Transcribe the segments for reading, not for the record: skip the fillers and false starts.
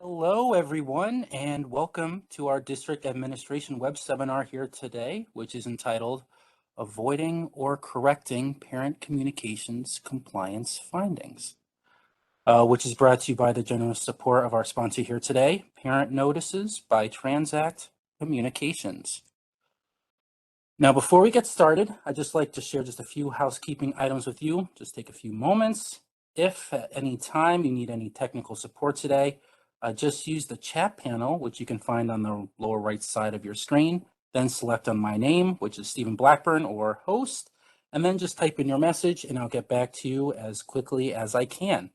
Hello, everyone, and welcome to our District Administration web seminar here today, which is entitled Avoiding or Correcting Parent Communications Compliance Findings, which is brought to you by the generous support of our sponsor here today, Parent Notices by Transact Communications. Now, before we get started, I'd just like to share just a few housekeeping items with you. Just take a few moments. If at any time you need any technical support today, just use the chat panel, which you can find on the lower right side of your screen. Then select on my name, which is Stephen Blackburn or host, and then just type in your message and I'll get back to you as quickly as I can.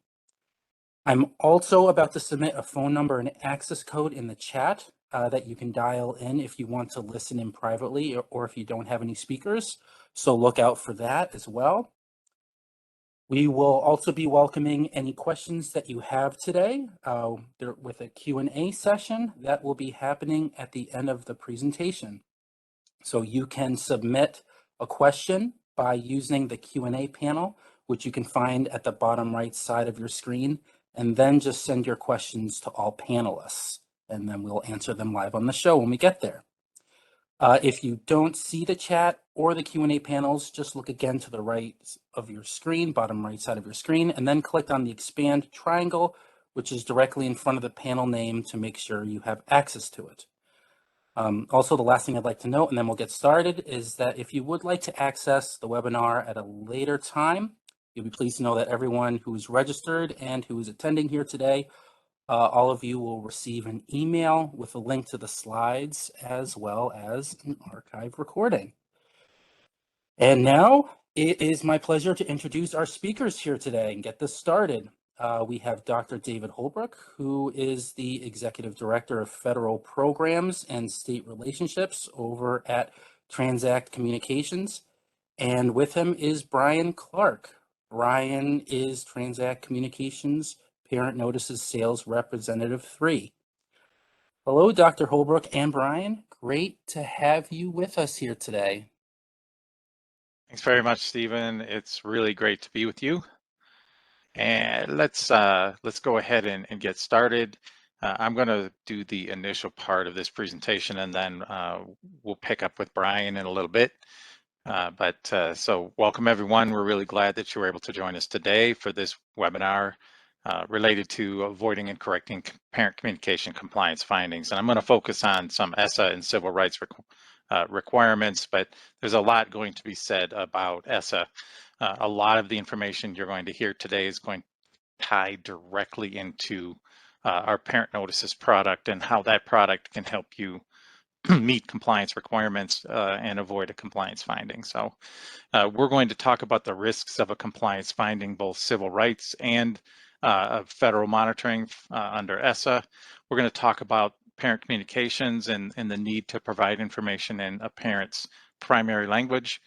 I'm also about to submit a phone number and access code in the chat that you can dial in if you want to listen in privately or if you don't have any speakers. So look out for that as well. We will also be welcoming any questions that you have today with a Q&A session that will be happening at the end of the presentation. So you can submit a question by using the Q&A panel, which you can find at the bottom right side of your screen, and then just send your questions to all panelists, and then we'll answer them live on the show when we get there. If you don't see the chat or the Q&A panels, just look again to the right of your screen, bottom right side of your screen, and then click on the expand triangle, which is directly in front of the panel name to make sure you have access to it. Also, the last thing I'd like to note, and then we'll get started, is that if you would like to access the webinar at a later time, you'll be pleased to know that everyone who is registered and who is attending here today, all of you will receive an email with a link to the slides as well as an archive recording. And now it is my pleasure to introduce our speakers here today and get this started. We have Dr. David Holbrook, who is the Executive Director of Federal Programs and State Relationships over at Transact Communications. And with him is Brian Clark. Brian is Transact Communications Parent Notices Sales Representative 3. Hello, Dr. Holbrook and Brian. Great to have you with us here today. Thanks very much, Stephen. It's really great to be with you. And let's go ahead and get started. I'm going to do the initial part of this presentation, and then we'll pick up with Brian in a little bit. So welcome, everyone. We're really glad that you were able to join us today for this webinar related to avoiding and correcting parent communication compliance findings. And I'm going to focus on some Essa and civil rights requirements, but there's a lot going to be said about Essa. A lot of the information you're going to hear today is going to tie directly into our parent notices product and how that product can help you meet compliance requirements and avoid a compliance finding. So we're going to talk about the risks of a compliance finding, both civil rights and federal monitoring under Essa. We're going to talk about parent communications and the need to provide information in a parent's primary language,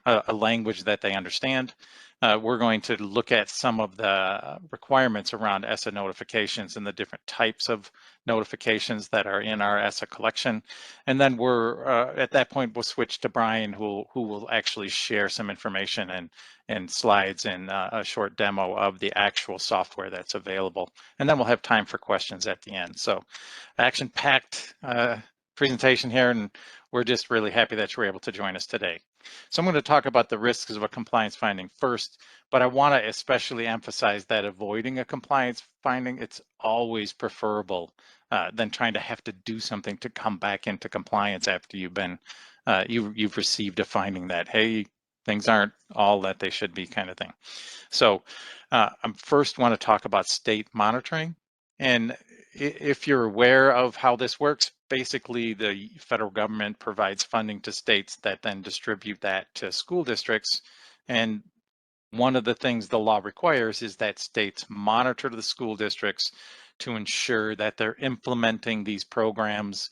a language that they understand. We're going to look at some of the requirements around Essa notifications and the different types of notifications that are in our Essa collection. And then at that point, we'll switch to Brian, who will actually share some information and slides and a short demo of the actual software that's available. And then we'll have time for questions at the end. So action-packed presentation here, and we're just really happy that you're able to join us today. So I'm going to talk about the risks of a compliance finding first, but I want to especially emphasize that avoiding a compliance finding, it's always preferable than trying to have to do something to come back into compliance after you've received a finding that, hey, things aren't all that they should be, kind of thing. So I first want to talk about state monitoring. And if you're aware of how this works, basically the federal government provides funding to states that then distribute that to school districts. And one of the things the law requires is that states monitor the school districts to ensure that they're implementing these programs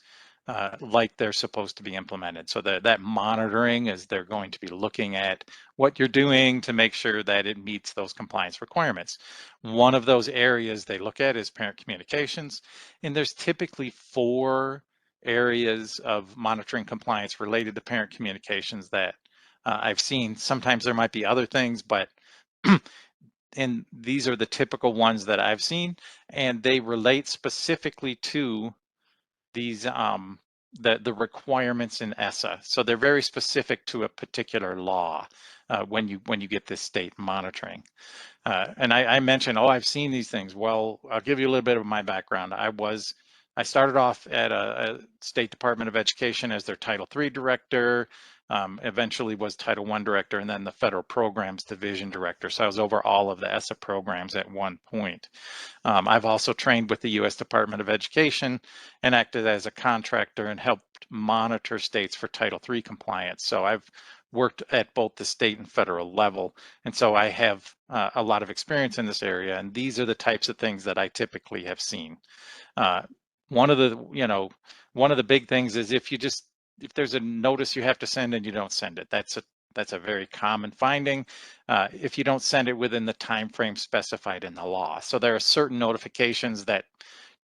like they're supposed to be implemented. So that monitoring is they're going to be looking at what you're doing to make sure that it meets those compliance requirements. One of those areas they look at is parent communications, and there's typically 4 areas of monitoring compliance related to parent communications that I've seen. Sometimes there might be other things, but and these are the typical ones that I've seen, and they relate specifically to these the requirements in Essa. So they're very specific to a particular law when you get this state monitoring. And I mentioned, oh, I've seen these things. Well, I'll give you a little bit of my background. I started off at a State Department of Education as their Title III director, eventually was Title I director, and then the Federal Programs Division director. So I was over all of the ESSA programs at one point. I've also trained with the U.S. Department of Education and acted as a contractor and helped monitor states for Title III compliance. So I've worked at both the state and federal level. And so I have a lot of experience in this area. And these are the types of things that I typically have seen. One of the big things is if there's a notice you have to send and you don't send it, that's a very common finding if you don't send it within the time frame specified in the law. So there are certain notifications that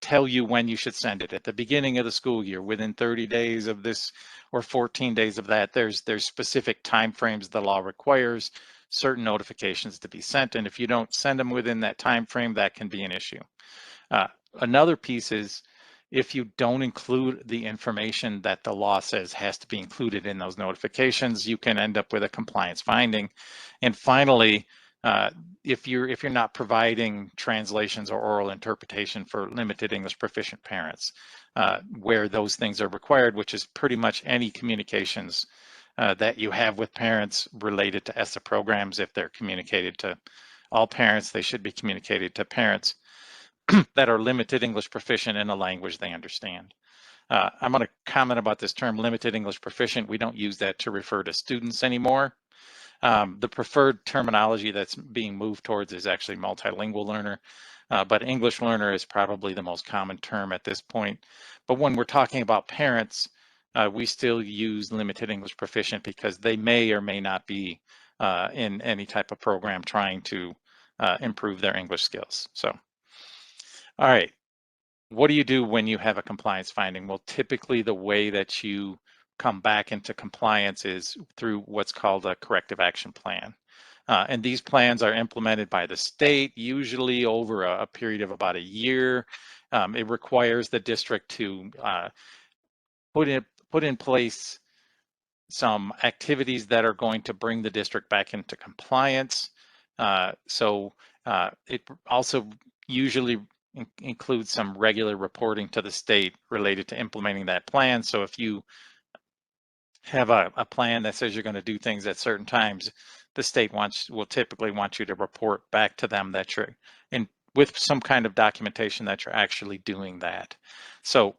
tell you when you should send it at the beginning of the school year, within 30 days of this or 14 days of that. There's specific time frames the law requires certain notifications to be sent, and if you don't send them within that time frame, that can be an issue. Another piece is if you don't include the information that the law says has to be included in those notifications, you can end up with a compliance finding. And finally, if you're not providing translations or oral interpretation for limited English proficient parents, where those things are required, which is pretty much any communications that you have with parents related to ESSA programs. If they're communicated to all parents, they should be communicated to parents that are limited English proficient in a language they understand. I'm going to comment about this term limited English proficient. We don't use that to refer to students anymore. The preferred terminology that's being moved towards is actually multilingual learner, but English learner is probably the most common term at this point. But when we're talking about parents, we still use limited English proficient because they may or may not be in any type of program trying to improve their English skills. So. All right, what do you do when you have a compliance finding? Well, typically the way that you come back into compliance is through what's called a corrective action plan. And these plans are implemented by the state, usually over a period of about a year. It requires the district to put in place some activities that are going to bring the district back into compliance. It also usually includes some regular reporting to the state related to implementing that plan. So if you have a plan that says you're going to do things at certain times, the state will typically want you to report back to them that you're with some kind of documentation that you're actually doing that. So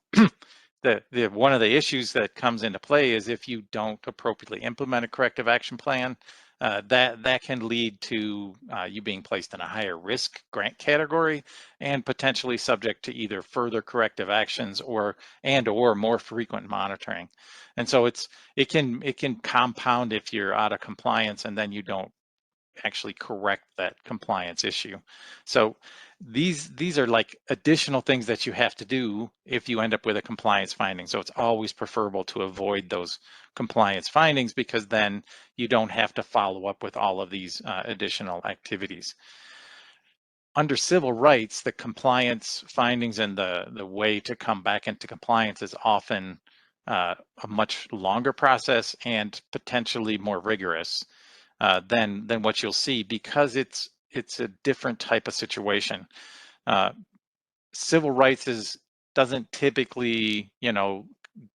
one of the issues that comes into play is if you don't appropriately implement a corrective action plan, that can lead to you being placed in a higher risk grant category and potentially subject to either further corrective actions or more frequent monitoring. And so it can compound if you're out of compliance and then you don't actually correct that compliance issue. So these are like additional things that you have to do if you end up with a compliance finding. So it's always preferable to avoid those compliance findings because then you don't have to follow up with all of these additional activities. Under civil rights, the compliance findings and the way to come back into compliance is often a much longer process and potentially more rigorous than what you'll see because it's a different type of situation. Civil rights doesn't typically,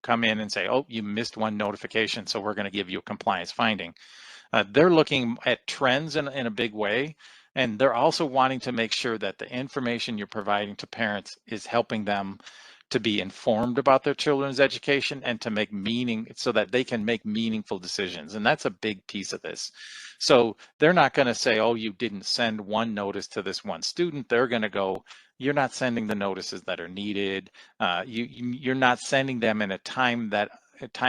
come in and say, oh, you missed one notification, so we're going to give you a compliance finding. They're looking at trends in a big way, and they're also wanting to make sure that the information you're providing to parents is helping them to be informed about their children's education and to make so that they can make meaningful decisions. And that's a big piece of this. So they're not going to say, oh, you didn't send one notice to this one student. They're going to go, you're not sending the notices that are needed. You're not sending them in a time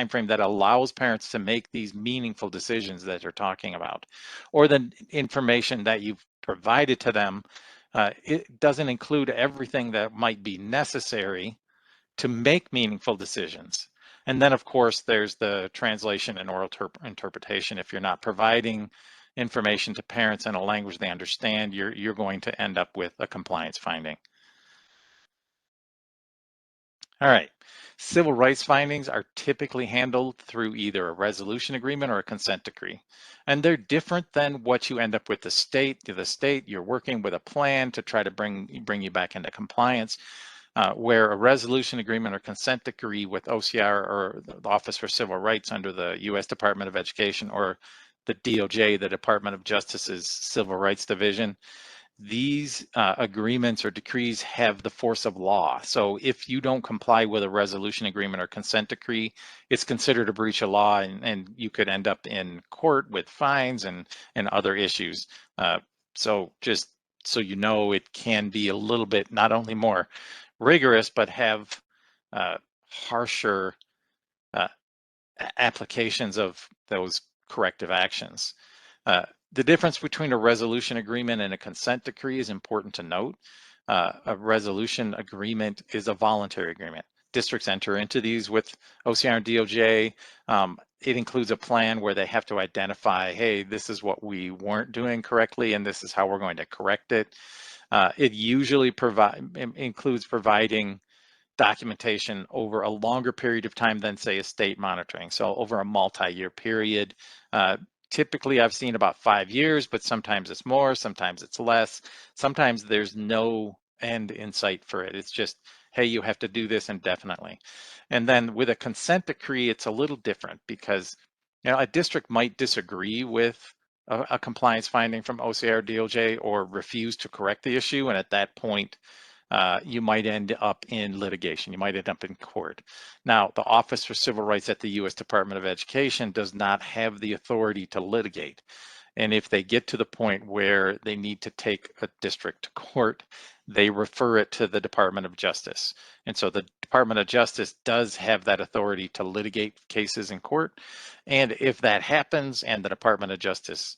frame that allows parents to make these meaningful decisions that you're talking about, or the information that you've provided to them. It doesn't include everything that might be necessary to make meaningful decisions. And then, of course, there's the translation and oral interpretation. If you're not providing information to parents in a language they understand, you're going to end up with a compliance finding. All right. Civil rights findings are typically handled through either a resolution agreement or a consent decree. And they're different than what you end up with the state. To the state, you're working with a plan to try to bring you back into compliance. Where a resolution agreement or consent decree with OCR or the Office for Civil Rights under the U.S. Department of Education or the DOJ, the Department of Justice's Civil Rights Division, these agreements or decrees have the force of law. So if you don't comply with a resolution agreement or consent decree, it's considered a breach of law, and you could end up in court with fines and other issues. So just so you know, it can be a little bit not only more rigorous, but have harsher applications of those corrective actions. The difference between a resolution agreement and a consent decree is important to note. A resolution agreement is a voluntary agreement. Districts enter into these with OCR and DOJ. It includes a plan where they have to identify, hey, this is what we weren't doing correctly, and this is how we're going to correct it. It usually includes providing documentation over a longer period of time than, say, a state monitoring. So over a multi-year period. Typically, I've seen about 5 years, but sometimes it's more, sometimes it's less. Sometimes there's no end in sight for it. It's just, hey, you have to do this indefinitely. And then with a consent decree, it's a little different because a district might disagree with a compliance finding from OCR DOJ or refuse to correct the issue. And at that point, you might end up in litigation. You might end up in court. Now, the Office for Civil Rights at the U.S. Department of Education does not have the authority to litigate. And if they get to the point where they need to take a district to court, they refer it to the Department of Justice. And so the Department of Justice does have that authority to litigate cases in court. And if that happens and the Department of Justice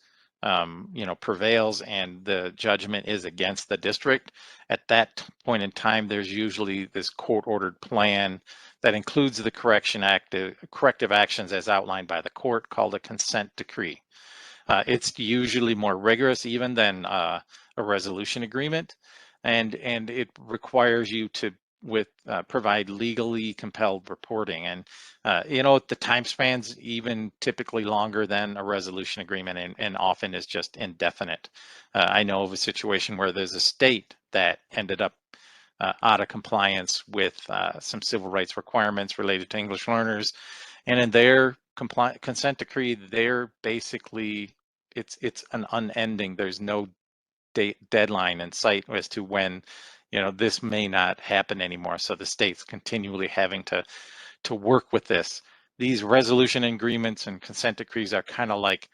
prevails and the judgment is against the district, at that point in time, there's usually this court-ordered plan that includes the corrective actions as outlined by the court, called a consent decree. It's usually more rigorous even than a resolution agreement, and it requires you to provide legally compelled reporting. And the time span's even typically longer than a resolution agreement, and often is just indefinite. I know of a situation where there's a state that ended up out of compliance with some civil rights requirements related to English learners, and in their consent decree, they're basically, it's an unending, there's no deadline in sight as to when this may not happen anymore. So the state's continually having to work with this. These resolution agreements and consent decrees are kind of like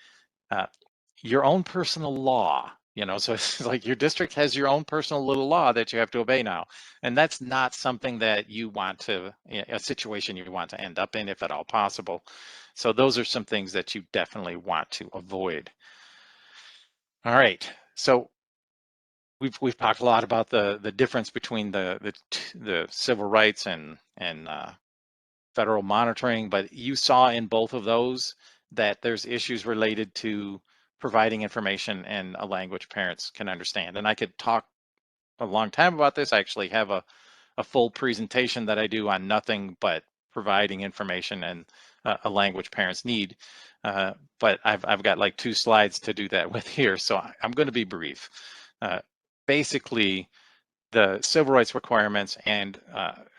your own personal law. So it's like your district has your own personal little law that you have to obey now. And that's not something that you want to, a situation you want to end up in, if at all possible. So those are some things that you definitely want to avoid. All right. So we've talked a lot about the difference between the civil rights and federal monitoring, but you saw in both of those that there's issues related to providing information in a language parents can understand. And I could talk a long time about this. I actually have a full presentation that I do on nothing but providing information and a language parents need. But I've got like 2 slides to do that with here, so I'm going to be brief. Basically, the civil rights requirements and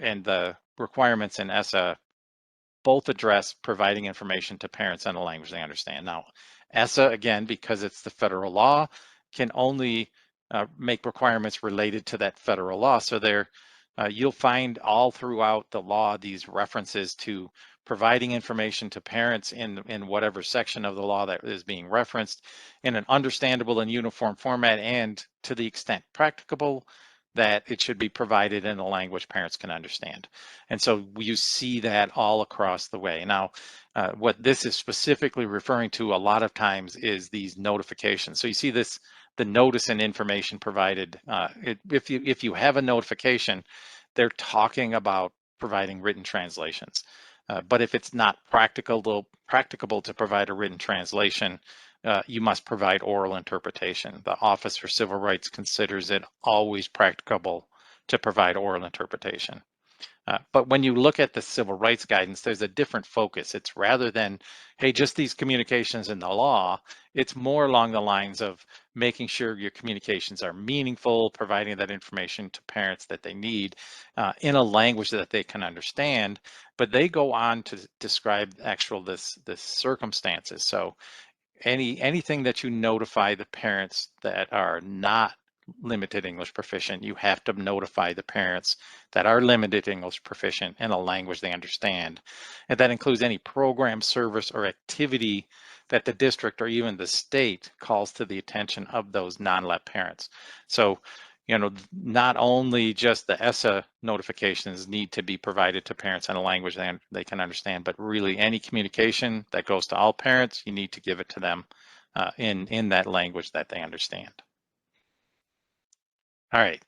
the requirements in Essa both address providing information to parents in a language they understand. Now, Essa, again, because it's the federal law, can only make requirements related to that federal law. So you'll find all throughout the law these references to providing information to parents in whatever section of the law that is being referenced in an understandable and uniform format, and to the extent practicable, that it should be provided in a language parents can understand. And so you see that all across the way. Now, what this is specifically referring to a lot of times is these notifications. So you see this, the notice and information provided. If you have a notification, they're talking about providing written translations. But if it's not practicable to provide a written translation, you must provide oral interpretation. The Office for Civil Rights considers it always practicable to provide oral interpretation. But when you look at the civil rights guidance, there's a different focus. It's rather than, hey, just these communications in the law, it's more along the lines of making sure your communications are meaningful, providing that information to parents that they need in a language that they can understand. But they go on to describe the circumstances. So anything that you notify the parents that are not limited English proficient, you have to notify the parents that are limited English proficient in a language they understand. And that includes any program, service, or activity that the district or even the state calls to the attention of those non-LEP parents. So, not only just the Essa notifications need to be provided to parents in a language they can understand, but really any communication that goes to all parents, you need to give it to them in that language that they understand. All right.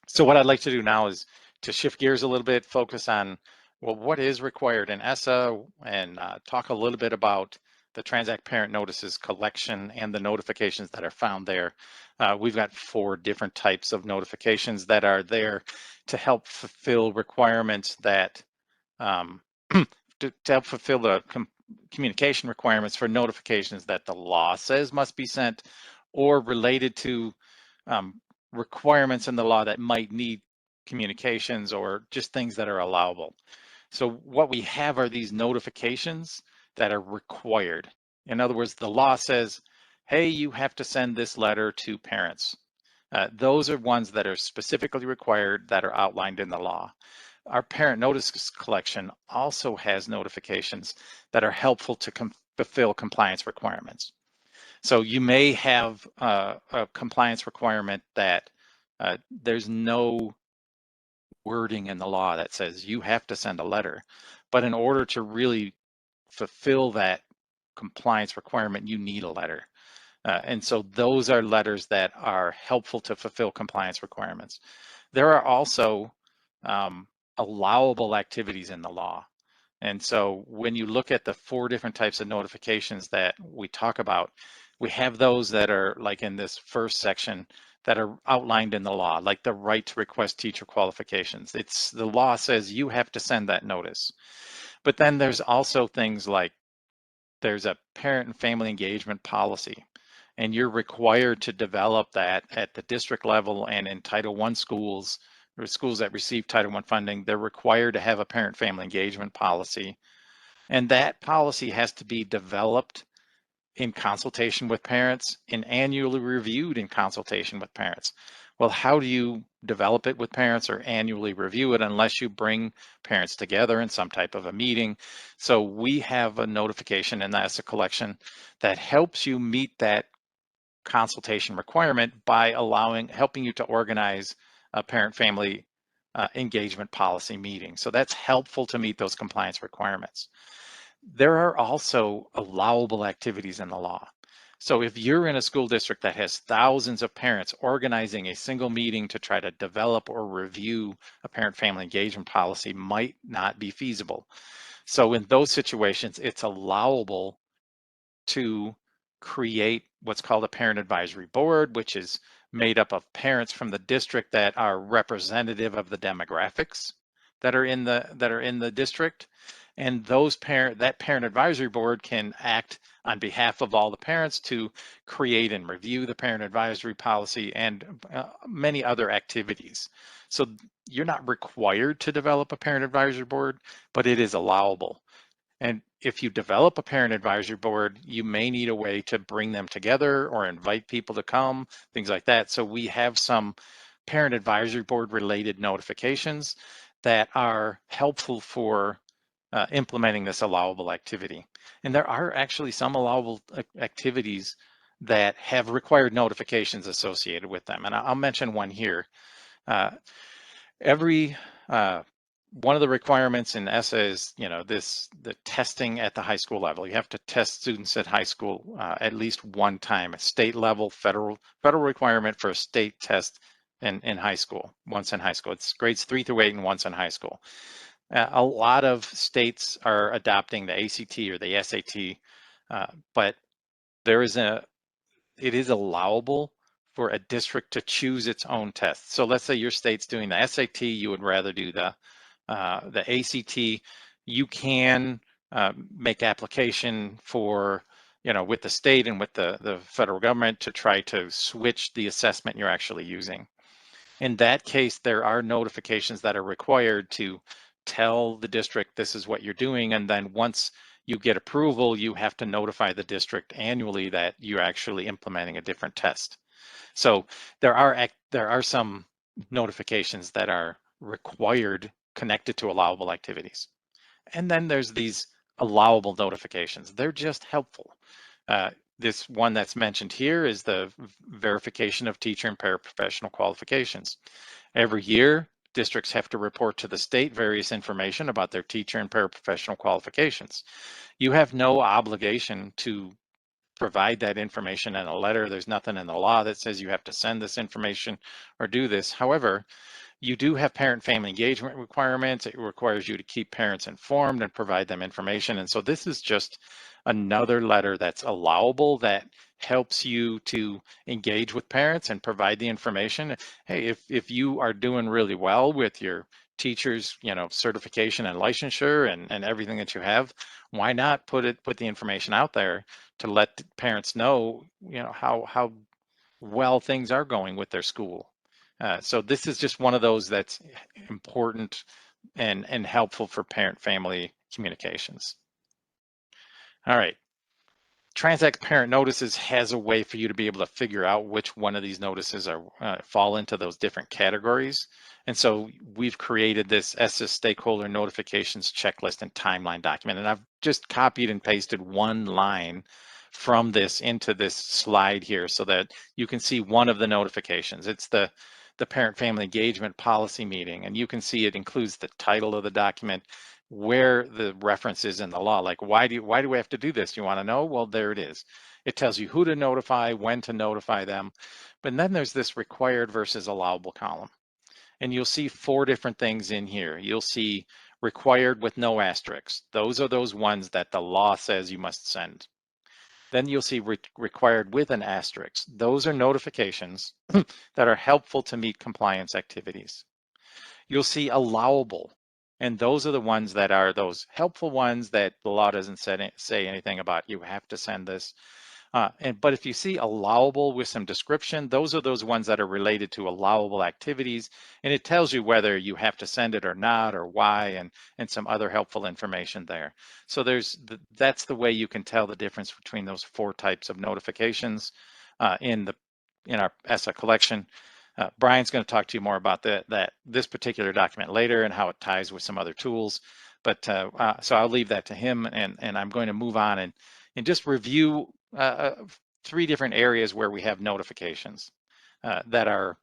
So what I'd like to do now is to shift gears a little bit, focus on, well, what is required in Essa, and talk a little bit about the Transact Parent Notices collection and the notifications that are found there. We've got 4 different types of notifications that are there to help fulfill requirements that, to help fulfill the communication requirements for notifications that the law says must be sent, or related to requirements in the law that might need communications, or just things that are allowable. So what we have are these notifications that are required. In other words, the law says, hey, you have to send this letter to parents. Those are ones that are specifically required, that are outlined in the law. Our parent notice collection also has notifications that are helpful to fulfill compliance requirements. So you may have a compliance requirement that there's no wording in the law that says you have to send a letter, but in order to really fulfill that compliance requirement, you need a letter. And so those are letters that are helpful to fulfill compliance requirements. There are also allowable activities in the law. And so when you look at the 4 different types of notifications that we talk about, we have those that are like in this first section that are outlined in the law, like the right to request teacher qualifications. It's the law says you have to send that notice. But then there's also things like there's a parent and family engagement policy, and you're required to develop that at the district level, and in Title I schools, or schools that receive Title I funding, they're required to have a parent family engagement policy. And that policy has to be developed in consultation with parents and annually reviewed in consultation with parents. Well, how do you develop it with parents or annually review it unless you bring parents together in some type of a meeting? So we have a notification in the Essa collection that helps you meet that consultation requirement by helping you to organize a parent-family engagement policy meeting. So that's helpful to meet those compliance requirements. There are also allowable activities in the law. So if you're in a school district that has thousands of parents, organizing a single meeting to try to develop or review a parent-family engagement policy might not be feasible. So in those situations, it's allowable to create what's called a parent advisory board, which is made up of parents from the district that are representative of the demographics that are in the district. And that parent advisory board can act on behalf of all the parents to create and review the parent advisory policy and many other activities. So you're not required to develop a parent advisory board, but it is allowable. And if you develop a parent advisory board, you may need a way to bring them together or invite people to come, things like that. So we have some parent advisory board related notifications that are helpful for implementing this allowable activity. And there are actually some allowable activities that have required notifications associated with them. And I'll mention one here. One of the requirements in Essa is, the testing at the high school level. You have to test students at high school at least one time. At state level, federal requirement for a state test in high school, once in high school. It's grades 3 through 8 and once in high school. A lot of states are adopting the ACT or the SAT, but it is allowable for a district to choose its own test. So let's say your state's doing the SAT, you would rather do the ACT. You can make application for, with the state and with the federal government to try to switch the assessment you're actually using. In that case, there are notifications that are required to tell the district this is what you're doing. And then once you get approval, you have to notify the district annually that you're actually implementing a different test. So there are some notifications that are required connected to allowable activities. And then there's these allowable notifications. They're just helpful. This one that's mentioned here is the verification of teacher and paraprofessional qualifications. Every year, districts have to report to the state various information about their teacher and paraprofessional qualifications. You have no obligation to provide that information in a letter. There's nothing in the law that says you have to send this information or do this. However, you do have parent-family engagement requirements. It requires you to keep parents informed and provide them information. And so this is just another letter that's allowable that helps you to engage with parents and provide the information. Hey, if you are doing really well with your teachers, certification and licensure and everything that you have, why not put the information out there to let parents know, how well things are going with their school. So this is just one of those that's important and helpful for parent-family communications. All right. Transact Parent Notices has a way for you to be able to figure out which one of these notices are fall into those different categories. And so we've created this Essa Stakeholder Notifications Checklist and Timeline document. And I've just copied and pasted one line from this into this slide here so that you can see one of the notifications. It's the Parent-Family Engagement Policy Meeting. And you can see it includes the title of the document, where the reference is in the law. Like, why do we have to do this? You want to know? Well, there it is. It tells you who to notify, when to notify them. But then there's this required versus allowable column. And you'll see 4 different things in here. You'll see required with no asterisks. Those are those ones that the law says you must send. Then you'll see required with an asterisk. Those are notifications that are helpful to meet compliance activities. You'll see allowable. And those are the ones that are those helpful ones that the law doesn't say anything about. You have to send this. But if you see allowable with some description, those are those ones that are related to allowable activities. And it tells you whether you have to send it or not, or why, and some other helpful information there. So that's the way you can tell the difference between those 4 types of notifications in our Essa collection. Brian's going to talk to you more about this particular document later and how it ties with some other tools. But so I'll leave that to him, and I'm going to move on and just review 3 different areas where we have notifications that are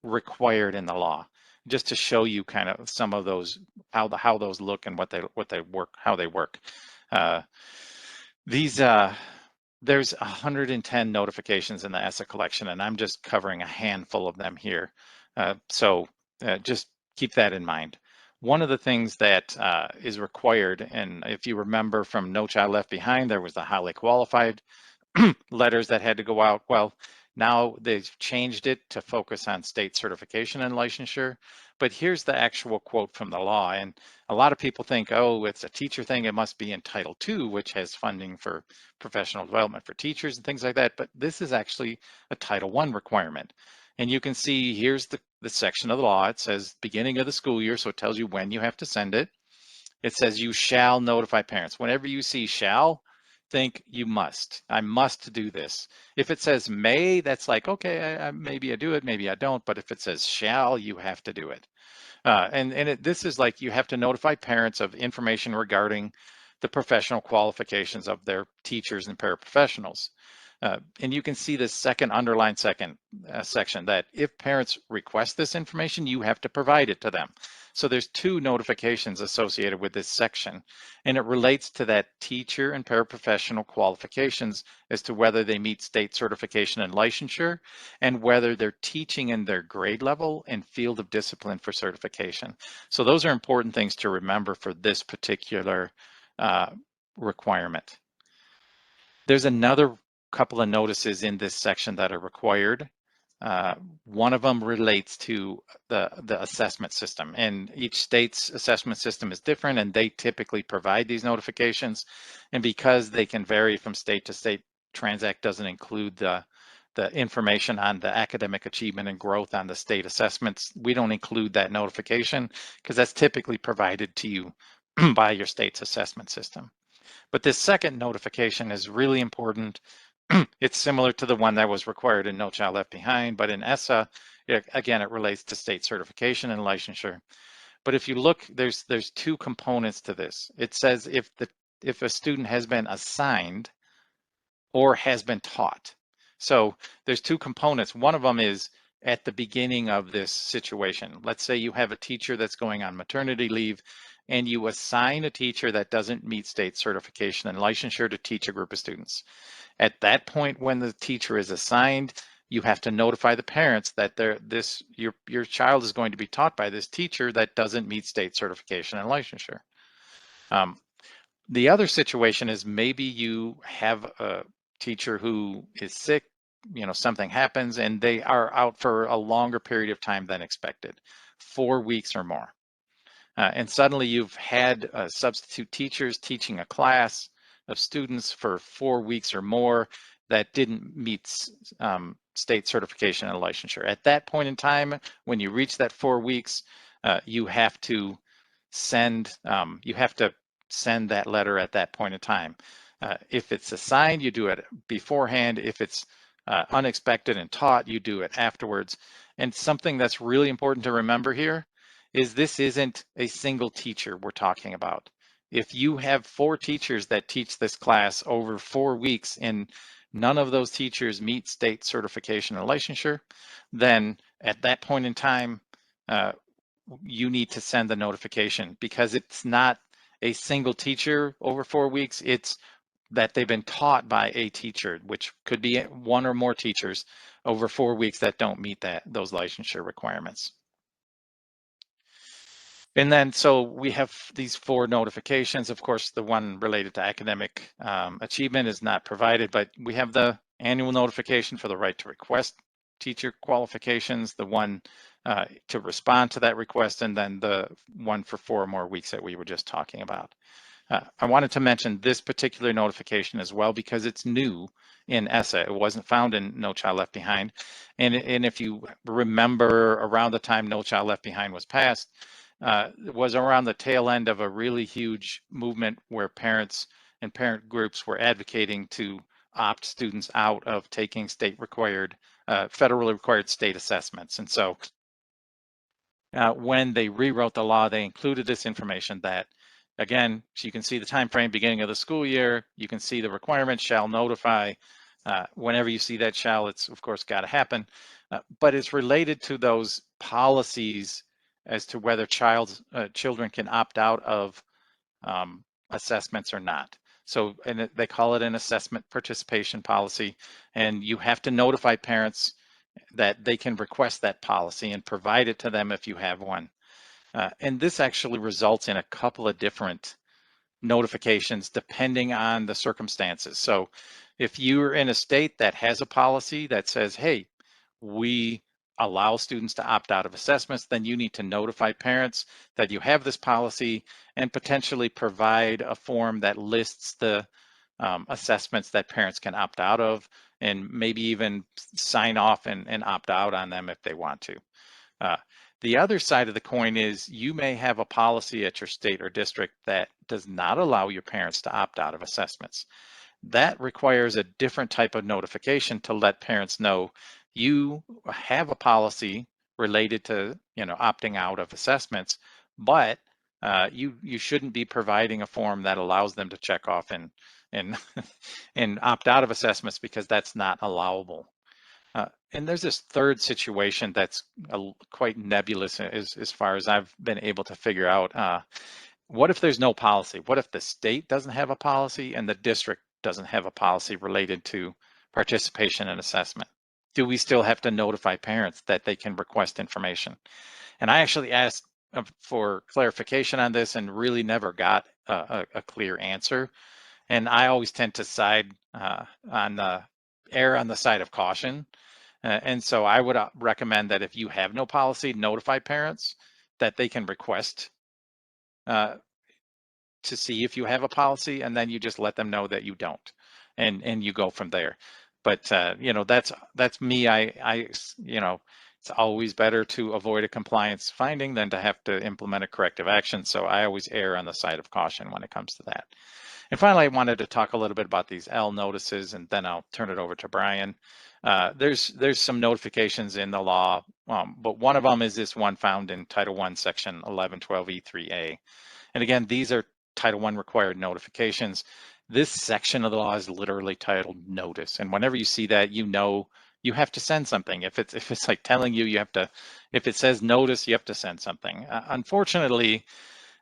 required in the law, just to show you kind of some of those, how those look and what they work, how they work. There's 110 notifications in the Essa collection, and I'm just covering a handful of them here. So just keep that in mind. One of the things that is required, and if you remember from No Child Left Behind, there was the highly qualified letters that had to go out. Well, now they've changed it to focus on state certification and licensure. But here's the actual quote from the law. And a lot of people think, oh, it's a teacher thing. It must be in Title II, which has funding for professional development for teachers and things like that. But this is actually a Title I requirement. And you can see here's the section of the law. It says beginning of the school year, so it tells you when you have to send it. It says you shall notify parents. Whenever you see shall, think you must. I must do this. If it says may, that's like, okay, maybe I do it, maybe I don't. But if it says shall, you have to do it. This is like you have to notify parents of information regarding the professional qualifications of their teachers and paraprofessionals. And you can see this second section that if parents request this information, you have to provide it to them. So there's two notifications associated with this section, and it relates to that teacher and paraprofessional qualifications as to whether they meet state certification and licensure, and whether they're teaching in their grade level and field of discipline for certification. So those are important things to remember for this particular requirement. There's another couple of notices in this section that are required. One of them relates to the assessment system, and each state's assessment system is different, and they typically provide these notifications. And because they can vary from state to state, Transact doesn't include the information on the academic achievement and growth on the state assessments. We don't include that notification because that's typically provided to you by your state's assessment system. But this second notification is really important. It's similar to the one that was required in No Child Left Behind, but in Essa, again, it relates to state certification and licensure. But if you look, there's two components to this. It says if a student has been assigned or has been taught. So there's two components. One of them is at the beginning of this situation. Let's say you have a teacher that's going on maternity leave, and you assign a teacher that doesn't meet state certification and licensure to teach a group of students. At that point, when the teacher is assigned, you have to notify the parents that your child is going to be taught by this teacher that doesn't meet state certification and licensure. The other situation is maybe you have a teacher who is sick, something happens, and they are out for a longer period of time than expected, 4 weeks or more. And suddenly you've had substitute teachers teaching a class of students for 4 weeks or more that didn't meet state certification and licensure. At that point in time, when you reach that 4 weeks, you have to send that letter at that point in time. If it's assigned, you do it beforehand. If it's unexpected and taught, you do it afterwards. And something that's really important to remember here is this isn't a single teacher we're talking about. If you have 4 teachers that teach this class over 4 weeks and none of those teachers meet state certification and licensure, then at that point in time, you need to send the notification, because it's not a single teacher over 4 weeks, it's that they've been taught by a teacher, which could be 1 or more teachers over 4 weeks that don't meet those licensure requirements. And then, so we have these 4 notifications. Of course, the one related to academic achievement is not provided, but we have the annual notification for the right to request teacher qualifications, the one to respond to that request, and then the one for 4 more weeks that we were just talking about. I wanted to mention this particular notification as well because it's new in Essa. It wasn't found in No Child Left Behind. And if you remember, around the time No Child Left Behind was passed, it was around the tail end of a really huge movement where parents and parent groups were advocating to opt students out of taking state required, federally required state assessments. And so when they rewrote the law, they included this information that, again, so you can see the time frame, beginning of the school year, you can see the requirement, shall notify. Whenever you see that shall, it's of course got to happen, but it's related to those policies as to whether children can opt out of assessments or not. So, and they call it an assessment participation policy, and you have to notify parents that they can request that policy and provide it to them if you have one. And this actually results in a couple of different notifications depending on the circumstances. So if you're in a state that has a policy that says, hey, we allow students to opt out of assessments, then you need to notify parents that you have this policy and potentially provide a form that lists the assessments that parents can opt out of, and maybe even sign off and opt out on them if they want to. The other side of the coin is you may have a policy at your state or district that does not allow your parents to opt out of assessments. That requires a different type of notification to let parents know you have a policy related to opting out of assessments, but you shouldn't be providing a form that allows them to check off and and opt out of assessments, because that's not allowable. And there's this third situation that's quite nebulous as far as I've been able to figure out. What if there's no policy? What if the state doesn't have a policy and the district doesn't have a policy related to participation and assessment? Do we still have to notify parents that they can request information? And I actually asked for clarification on this and really never got a clear answer. And I always tend to side err on the side of caution. And so I would recommend that if you have no policy, notify parents that they can request to see if you have a policy, and then you just let them know that you don't, and you go from there. But you know, that's me. I you know, it's always better to avoid a compliance finding than to have to implement a corrective action. So I always err on the side of caution when it comes to that. And finally, I wanted to talk a little bit about these L notices, and then I'll turn it over to Brian. There's some notifications in the law, but one of them is this one found in Title I, Section 1112E3A. And again, these are Title I required notifications. This section of the law is literally titled notice. And whenever you see that, you know you have to send something. If it's like telling you you have to, if it says notice, you have to send something. Unfortunately,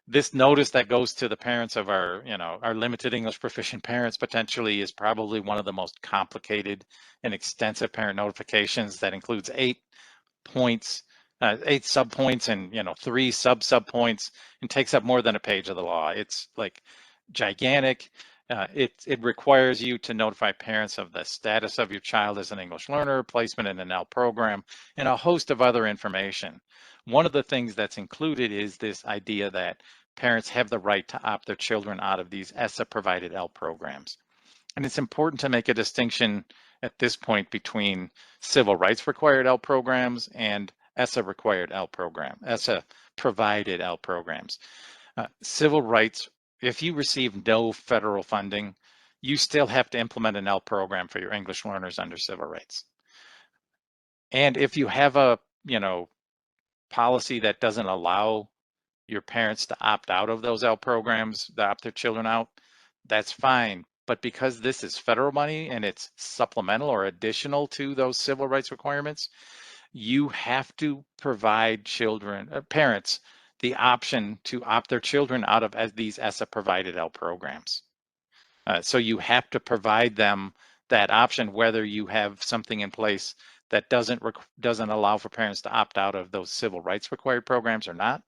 this notice that goes to the parents of our, you know, our limited English proficient parents potentially is probably one of the most complicated and extensive parent notifications that includes 8 points, 8 subpoints, and, you know, 3 subpoints, and takes up more than a page of the law. It's like gigantic. It requires you to notify parents of the status of your child as an English learner, placement in an L program, and a host of other information. One of the things that's included is this idea that parents have the right to opt their children out of these Essa provided L programs. And it's important to make a distinction at this point between civil rights required L programs and Essa required L program, Essa provided L programs. Civil rights, if you receive no federal funding, you still have to implement an L program for your English learners under civil rights. And if you have a, you know, policy that doesn't allow your parents to opt out of those L programs, to opt their children out, that's fine. But because this is federal money and it's supplemental or additional to those civil rights requirements, you have to provide parents, the option to opt their children out of these ESSA provided L programs. So you have to provide them that option, whether you have something in place that doesn't allow for parents to opt out of those civil rights required programs or not.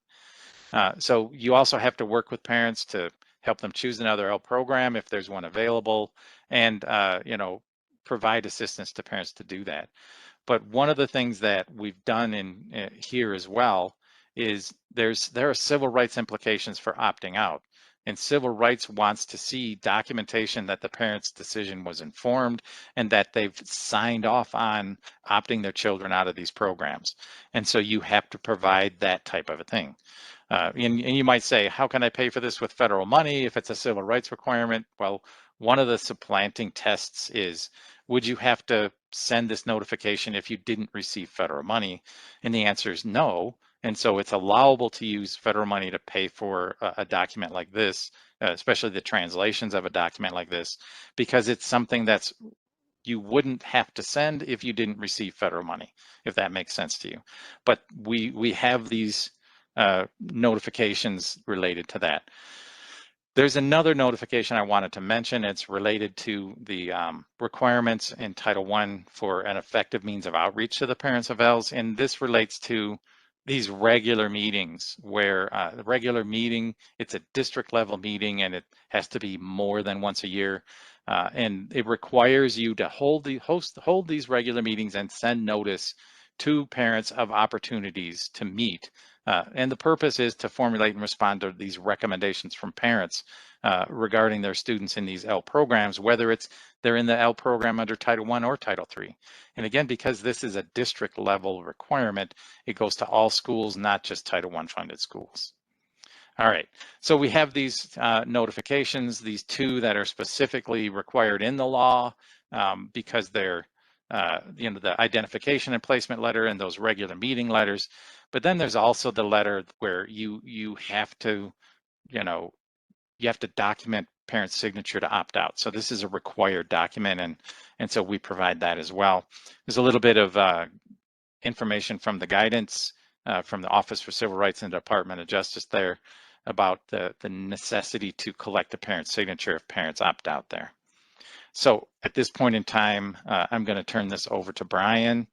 So you also have to work with parents to help them choose another L program if there's one available, and you know, provide assistance to parents to do that. But one of the things that we've done in here as well is there are civil rights implications for opting out. And civil rights wants to see documentation that the parent's decision was informed and that they've signed off on opting their children out of these programs. And so you have to provide that type of a thing. And you might say, how can I pay for this with federal money if it's a civil rights requirement? Well, one of the supplanting tests is, would you have to send this notification if you didn't receive federal money? And the answer is no. And so it's allowable to use federal money to pay for a document like this, especially the translations of a document like this, because it's something that's you wouldn't have to send if you didn't receive federal money, if that makes sense to you. But we have these notifications related to that. There's another notification I wanted to mention. It's related to the requirements in Title I for an effective means of outreach to the parents of ELs, and this relates to these regular meetings where the regular meeting, it's a district level meeting and it has to be more than once a year. And it requires you to hold these regular meetings and send notice to parents of opportunities to meet. And the purpose is to formulate and respond to these recommendations from parents regarding their students in these L programs, whether they're in the L program under Title I or Title III. And again, because this is a district level requirement, it goes to all schools, not just Title I funded schools. All right, so we have these notifications, these 2 that are specifically required in the law because they're you know, the identification and placement letter and those regular meeting letters. But then there's also the letter where you have to, you know, you have to document parent's signature to opt out. So this is a required document, and so we provide that as well. There's a little bit of information from the guidance from the Office for Civil Rights and Department of Justice there about the necessity to collect the parent's signature if parents opt out there. So at this point in time, I'm going to turn this over to Brian.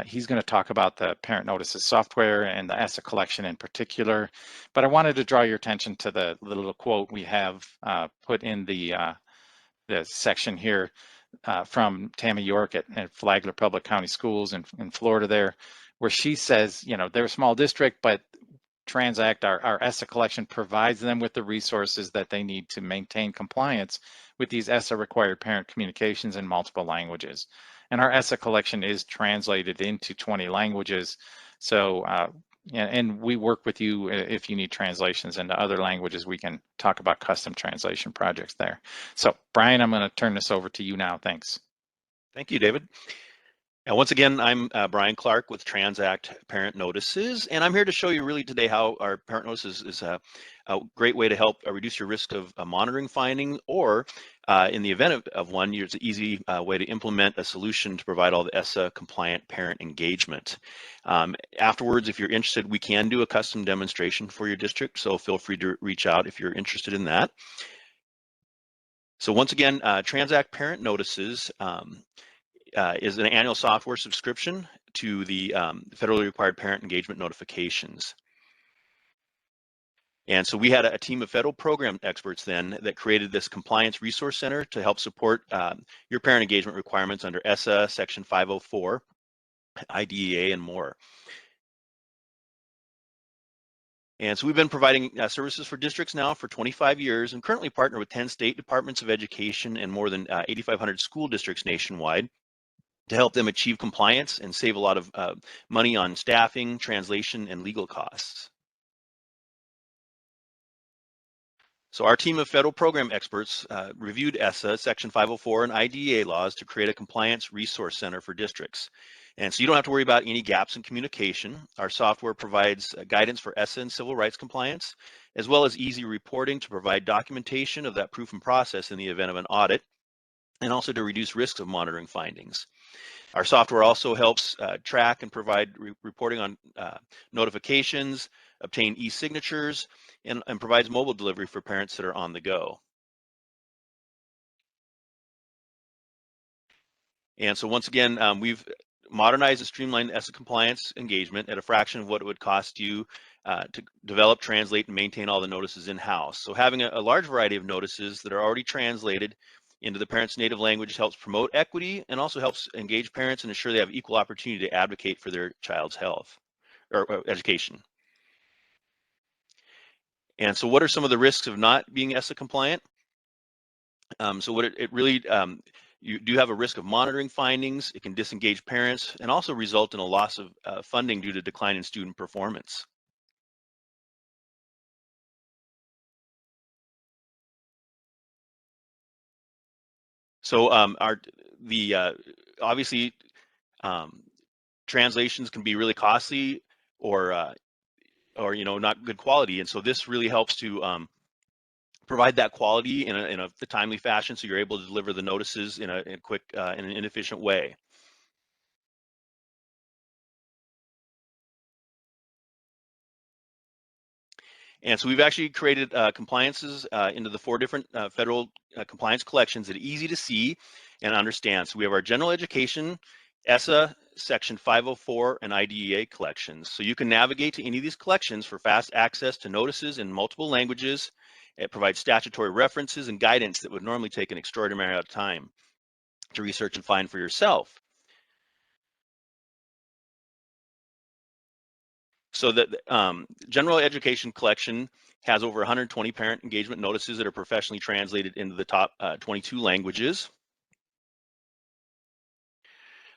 He's going to talk about the parent notices software and the Essa collection in particular. But I wanted to draw your attention to the little quote we have put in the section here from Tammy York at Flagler Public County Schools in Florida there, where she says, you know, they're a small district, but Transact, our Essa collection, provides them with the resources that they need to maintain compliance with these Essa required parent communications in multiple languages. And our Essa collection is translated into 20 languages. So, and we work with you if you need translations into other languages. We can talk about custom translation projects there. So, Brian, I'm going to turn this over to you now. Thanks. Thank you, David. And once again, I'm Brian Clark with Transact Parent Notices, and I'm here to show you really today how our Parent Notices is a great way to help reduce your risk of monitoring finding, or in the event of one, it's an easy way to implement a solution to provide all the Essa compliant parent engagement. Afterwards, if you're interested, we can do a custom demonstration for your district, so feel free to reach out if you're interested in that. So once again, Transact Parent Notices is an annual software subscription to the federally required parent engagement notifications. And so we had a team of federal program experts then that created this compliance resource center to help support your parent engagement requirements under Essa Section 504, IDEA, and more. And so we've been providing services for districts now for 25 years and currently partner with 10 state departments of education and more than 8,500 school districts nationwide to help them achieve compliance and save a lot of money on staffing, translation, and legal costs. So our team of federal program experts reviewed Essa Section 504 and IDEA laws to create a compliance resource center for districts. And so you don't have to worry about any gaps in communication. Our software provides guidance for Essa and civil rights compliance, as well as easy reporting to provide documentation of that proof and process in the event of an audit, and also to reduce risks of monitoring findings. Our software also helps track and provide reporting on notifications, obtain e-signatures, and provides mobile delivery for parents that are on the go. And so once again, we've modernized and streamlined Essa compliance engagement at a fraction of what it would cost you to develop, translate, and maintain all the notices in-house. So having a large variety of notices that are already translated into the parent's native language helps promote equity and also helps engage parents and ensure they have equal opportunity to advocate for their child's health or education. And so what are some of the risks of not being Essa compliant? So what it really, you do have a risk of monitoring findings. It can disengage parents and also result in a loss of funding due to decline in student performance. So obviously translations can be really costly or not good quality, and so this really helps to provide that quality in a timely fashion, so you're able to deliver the notices in a quick in an inefficient way. And so we've actually created compliances into the 4 different federal compliance collections that are easy to see and understand. So we have our general education, Essa Section 504, and IDEA collections. So you can navigate to any of these collections for fast access to notices in multiple languages. It provides statutory references and guidance that would normally take an extraordinary amount of time to research and find for yourself. So the general education collection has over 120 parent engagement notices that are professionally translated into the top 22 languages.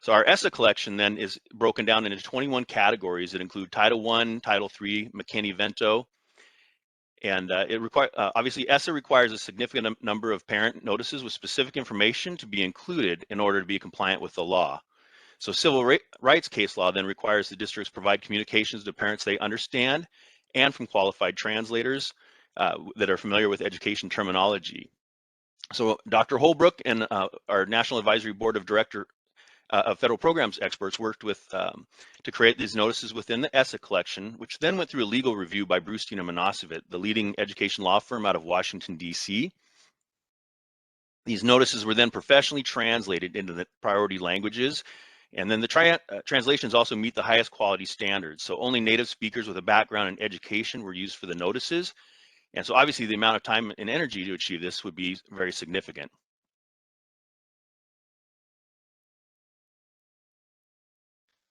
So our Essa collection then is broken down into 21 categories that include Title I, Title III, McKinney-Vento, and obviously Essa requires a significant number of parent notices with specific information to be included in order to be compliant with the law. So civil rights case law then requires the districts provide communications to parents they understand and from qualified translators that are familiar with education terminology. So Dr. Holbrook and our National Advisory Board of Federal Programs experts worked with to create these notices within the Essa collection, which then went through a legal review by Brustein and Milosevic, the leading education law firm out of Washington, D.C. These notices were then professionally translated into the priority languages, and then the translations also meet the highest quality standards. So only native speakers with a background in education were used for the notices. And so obviously the amount of time and energy to achieve this would be very significant.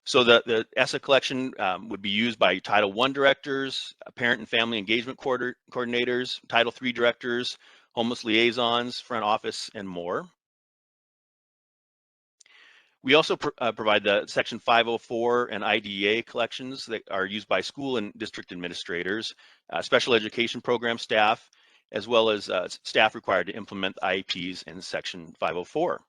So the Essa collection would be used by Title I directors, parent and family engagement coordinators, Title III directors, homeless liaisons, front office, and more. We also provide the Section 504 and IDEA collections that are used by school and district administrators, special education program staff, as well as staff required to implement the IEPs in Section 504.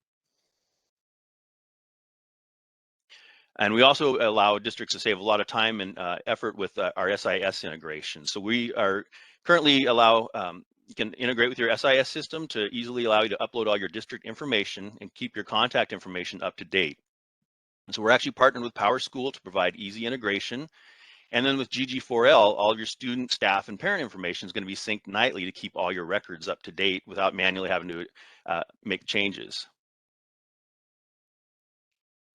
And we also allow districts to save a lot of time and effort with our SIS integration. So we are currently you can integrate with your SIS system to easily allow you to upload all your district information and keep your contact information up to date. And so we're actually partnered with PowerSchool to provide easy integration. And then with GG4L, all of your student, staff, and parent information is going to be synced nightly to keep all your records up to date without manually having to make changes.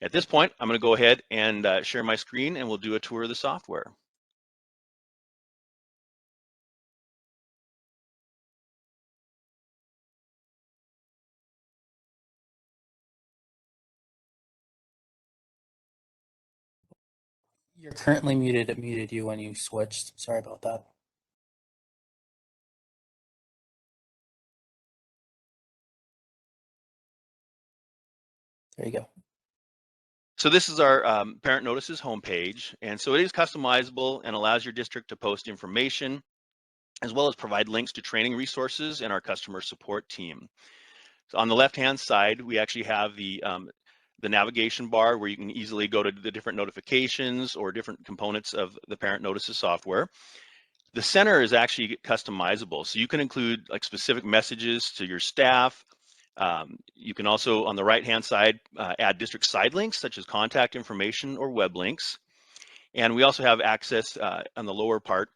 At this point, I'm going to go ahead and share my screen and we'll do a tour of the software. You're currently muted. It muted you when you switched. Sorry about that. There you go. So this is our parent notices homepage. And so it is customizable and allows your district to post information, as well as provide links to training resources and our customer support team. So on the left-hand side, we actually have the navigation bar where you can easily go to the different notifications or different components of the parent notices software. The center is actually customizable. So you can include like specific messages to your staff. You can also, on the right-hand side, add district side links, such as contact information or web links. And we also have access on the lower part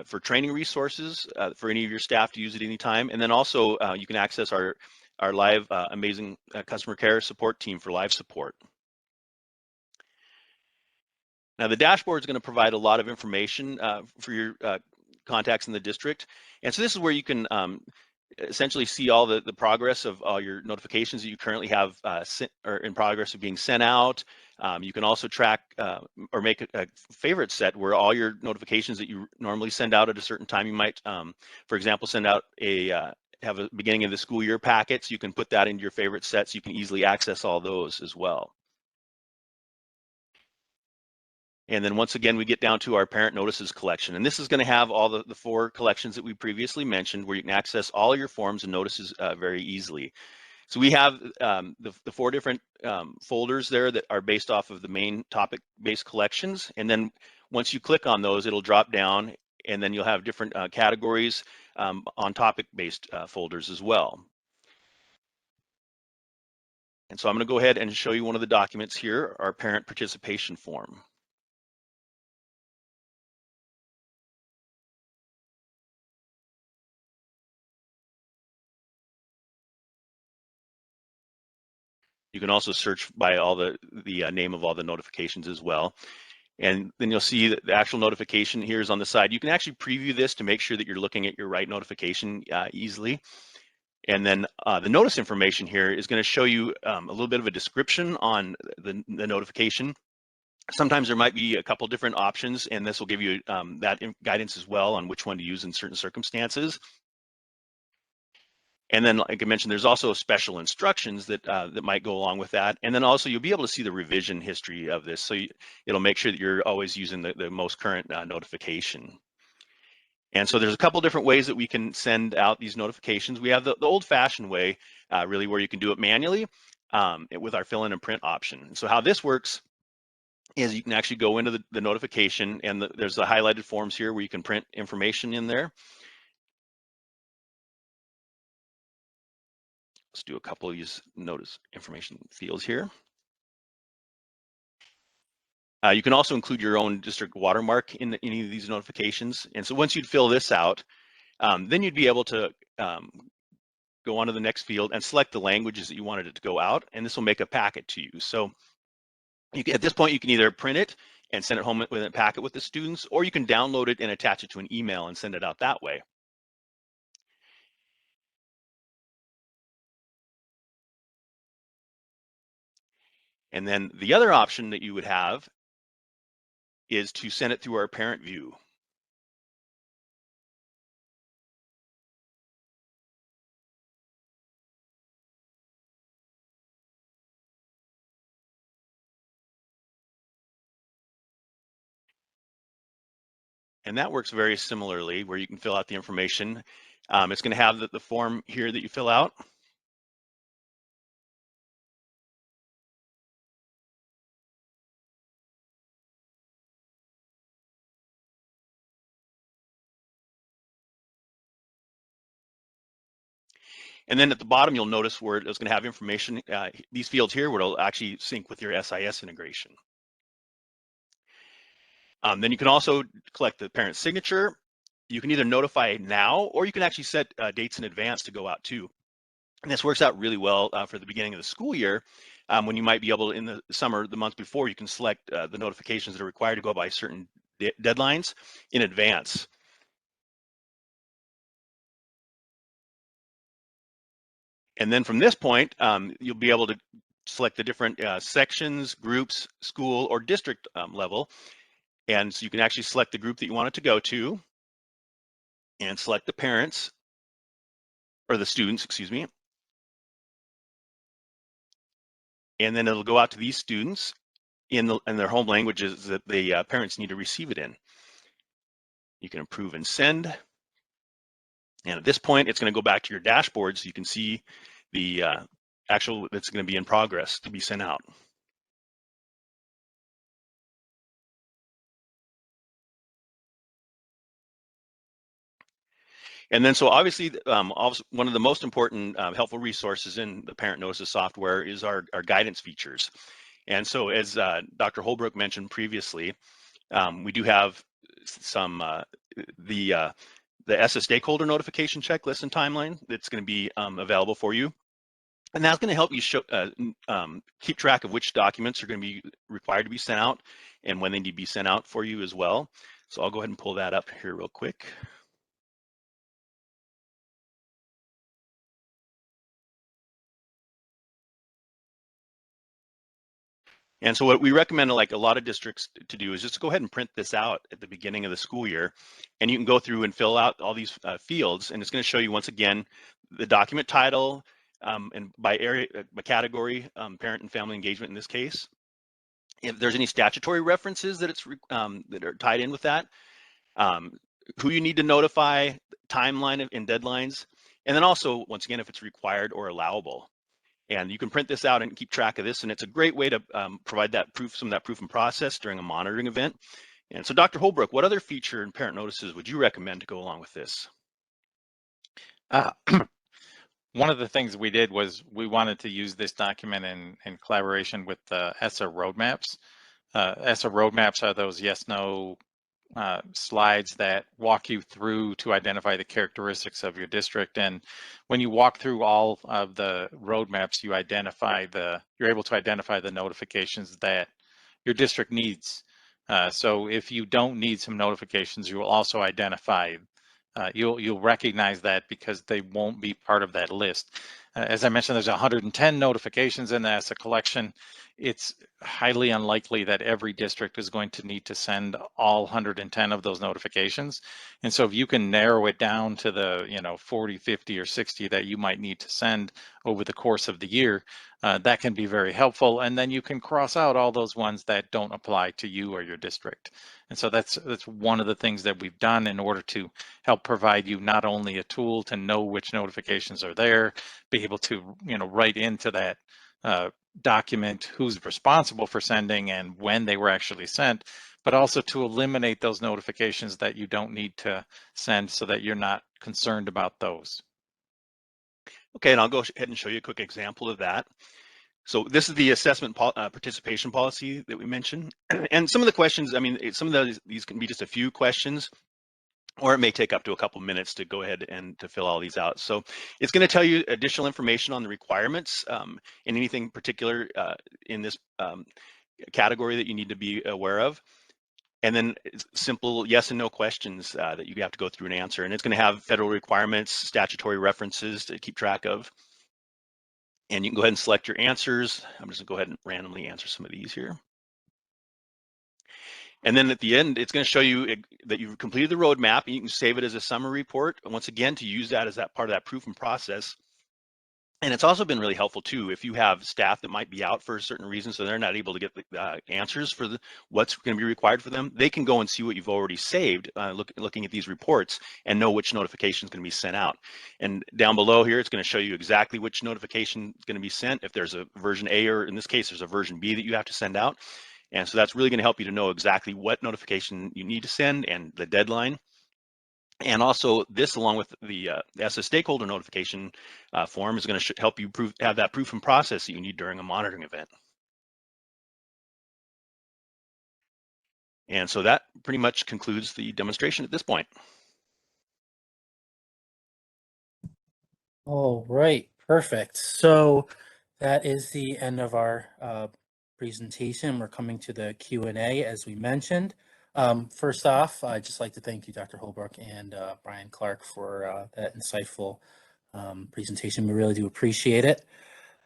for training resources for any of your staff to use at any time. And then also you can access our live amazing customer care support team for live support. Now the dashboard is going to provide a lot of information for your contacts in the district. And so this is where you can essentially see all the progress of all your notifications that you currently have or in progress of being sent out. You can also track or make a favorite set where all your notifications that you normally send out at a certain time, you might, for example, send out have a beginning of the school year packets. You can put that into your favorite sets. You can easily access all those as well. And then once again, we get down to our parent notices collection. And this is going to have all the 4 collections that we previously mentioned, where you can access all your forms and notices very easily. So we have the 4 different folders there that are based off of the main topic-based collections. And then once you click on those, it'll drop down, and then you'll have different categories on topic-based folders as well. And so I'm going to go ahead and show you one of the documents here, our parent participation form. You can also search by all the name of all the notifications as well. And then you'll see that the actual notification here is on the side. You can actually preview this to make sure that you're looking at your right notification easily. And then the notice information here is going to show you a little bit of a description on the notification. Sometimes there might be a couple different options, and this will give you that guidance as well on which one to use in certain circumstances. And then, like I mentioned, there's also special instructions that that might go along with that. And then also you'll be able to see the revision history of this. So it'll make sure that you're always using the most current notification. And so there's a couple different ways that we can send out these notifications. We have the old-fashioned way, really, where you can do it manually with our fill in and print option. So how this works is you can actually go into the notification, and there's the highlighted forms here where you can print information in there. Let's do a couple of these notice information fields here. You can also include your own district watermark in any of these notifications. And so once you'd fill this out, then you'd be able to go on to the next field and select the languages that you wanted it to go out, and this will make a packet to you. So you can, at this point, you can either print it and send it home with a packet with the students, or you can download it and attach it to an email and send it out that way. And then the other option that you would have is to send it through our parent view. And that works very similarly, where you can fill out the information. It's going to have the form here that you fill out. And then at the bottom, you'll notice where it's going to have information, these fields here, where it'll actually sync with your SIS integration. Then you can also collect the parent signature. You can either notify now, or you can actually set dates in advance to go out too. And this works out really well for the beginning of the school year, when you might be able to, in the summer, the month before, you can select the notifications that are required to go by certain deadlines in advance. And then from this point, you'll be able to select the different sections, groups, school, or district level. And so you can actually select the group that you want it to go to and select the parents, or the students, excuse me. And then it'll go out to these students in their home languages that the parents need to receive it in. You can approve and send. And at this point, it's going to go back to your dashboard so you can see the actual that's going to be in progress to be sent out. And then, so obviously, one of the most important helpful resources in the Parent Notices software is our guidance features. And so, as Dr. Holbrook mentioned previously, we do have some the Essa stakeholder notification checklist and timeline that's going to be available for you. And that's going to help you keep track of which documents are going to be required to be sent out and when they need to be sent out for you as well. So I'll go ahead and pull that up here real quick. And so what we recommend, like a lot of districts, to do is just go ahead and print this out at the beginning of the school year, and you can go through and fill out all these fields, and it's going to show you once again the document title, and by area, by category, parent and family engagement in this case. If there's any statutory references that that are tied in with that, who you need to notify, timeline and deadlines, and then also, once again, if it's required or allowable. And you can print this out and keep track of this, and it's a great way to provide that proof, some of that proof and process during a monitoring event. And so, Dr. Holbrook, what other feature in parent notices would you recommend to go along with this? One of the things we did was we wanted to use this document in collaboration with the Essa roadmaps. Essa roadmaps are those yes/no slides that walk you through to identify the characteristics of your district. And when you walk through all of the roadmaps, you're able to identify the notifications that your district needs. So if you don't need some notifications, you will also identify, you'll recognize that because they won't be part of that list. As I mentioned, there's 110 notifications in the Essa collection. It's highly unlikely that every district is going to need to send all 110 of those notifications. And so if you can narrow it down to the 40, 50, or 60 that you might need to send over the course of the year, that can be very helpful. And then you can cross out all those ones that don't apply to you or your district. And so that's one of the things that we've done in order to help provide you not only a tool to know which notifications are there, be able to write into that document who's responsible for sending and when they were actually sent, but also to eliminate those notifications that you don't need to send so that you're not concerned about those. Okay, and I'll go ahead and show you a quick example of that. So this is the assessment participation policy that we mentioned. And some of the questions, I mean, some of these can be just a few questions, or it may take up to a couple minutes to go ahead and to fill all these out. So it's going to tell you additional information on the requirements and anything particular in this category that you need to be aware of. And then it's simple yes and no questions that you have to go through and answer. And it's going to have federal requirements, statutory references to keep track of. And you can go ahead and select your answers. I'm just going to go ahead and randomly answer some of these here. And then at the end, it's going to show you that you've completed the roadmap, and you can save it as a summary report. And once again, to use that as that part of that proof and process. And it's also been really helpful too, if you have staff that might be out for a certain reason, so they're not able to get the answers for what's going to be required for them, they can go and see what you've already saved, looking at these reports, and know which notification is going to be sent out. And down below here, it's going to show you exactly which notification is going to be sent, if there's a version A, or in this case, there's a version B that you have to send out. And so that's really going to help you to know exactly what notification you need to send and the deadline. And also this, along with the Essa stakeholder notification form, is going to help you have that proof and process that you need during a monitoring event. And so that pretty much concludes the demonstration at this point. All right, perfect. So that is the end of our presentation. We're coming to the Q&A, as we mentioned. First off, I'd just like to thank you, Dr. Holbrook and Brian Clark, for that insightful presentation. We really do appreciate it.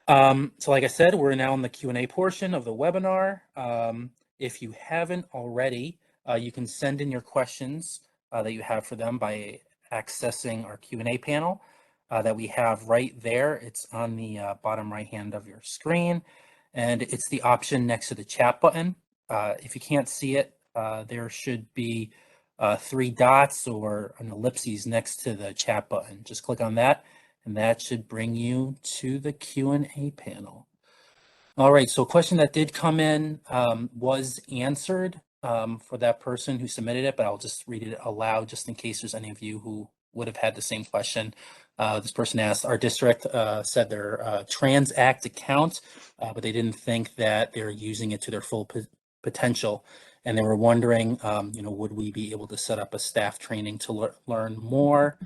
So like I said, we're now in the Q&A portion of the webinar. If you haven't already, you can send in your questions that you have for them by accessing our Q&A panel that we have right there. It's on the bottom right hand of your screen, and it's the option next to the chat button. If you can't see it, there should be 3 dots or an ellipses next to the chat button. Just click on that, and that should bring you to the Q&A panel. All right, so a question that did come in was answered for that person who submitted it, but I'll just read it aloud just in case there's any of you who would have had the same question. This person asked, our district said their Transact account, but they didn't think that they're using it to their full potential. And they were wondering, would we be able to set up a staff training to learn more?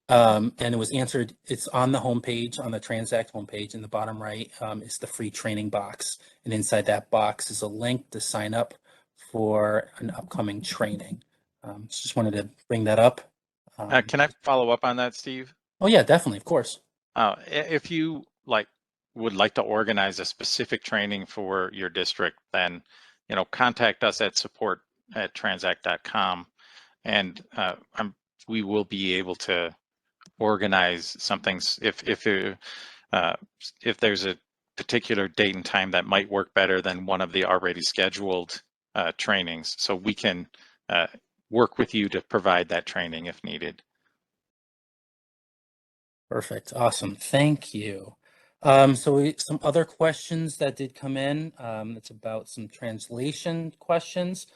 And it was answered. It's on the homepage, on the Transact homepage in the bottom right, is the free training box. And inside that box is a link to sign up for an upcoming training. So just wanted to bring that up. Can I follow up on that, Steve? Oh yeah, definitely, of course. If you would like to organize a specific training for your district, then contact us at support@transact.com, and we will be able to organize something if there's a particular date and time that might work better than one of the already scheduled trainings, so we can work with you to provide that training if needed. Perfect. Awesome. Thank you. Some other questions that did come in. It's about some translation questions.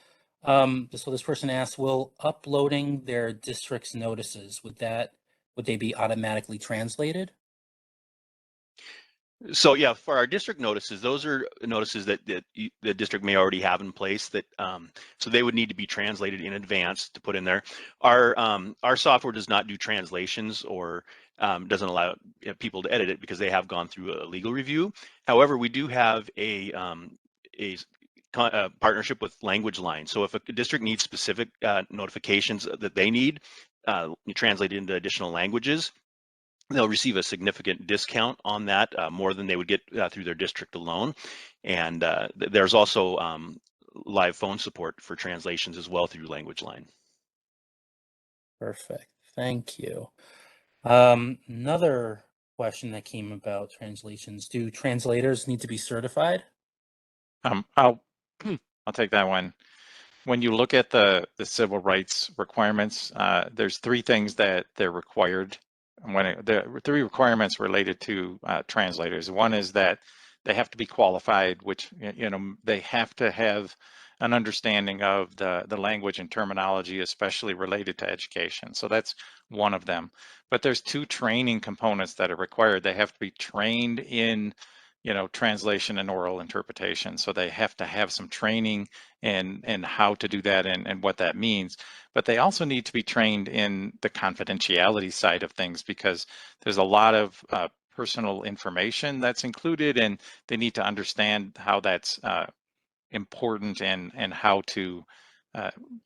So this person asked, will uploading their district's notices, would they be automatically translated? So yeah, for our district notices, those are notices that the district may already have in place, that so they would need to be translated in advance to put in there. Our software does not do translations, or doesn't allow people to edit it, because they have gone through a legal review. However, we do have a partnership with Language Line. So if a district needs specific notifications that they need translated into additional languages, they'll receive a significant discount on that, more than they would get through their district alone. And there's also live phone support for translations as well through Language Line. Perfect. Thank you. Another question that came about translations. Do translators need to be certified? I'll take that one. When you look at the civil rights requirements, there's 3 things that they're required. There are 3 requirements related to translators. One is that they have to be qualified, which they have to have an understanding of the language and terminology, especially related to education. So that's one of them. But there's two training components that are required. They have to be trained in, translation and oral interpretation. So they have to have some training and how to do that and what that means. But they also need to be trained in the confidentiality side of things, because there's a lot of personal information that's included, and they need to understand how that's important and how to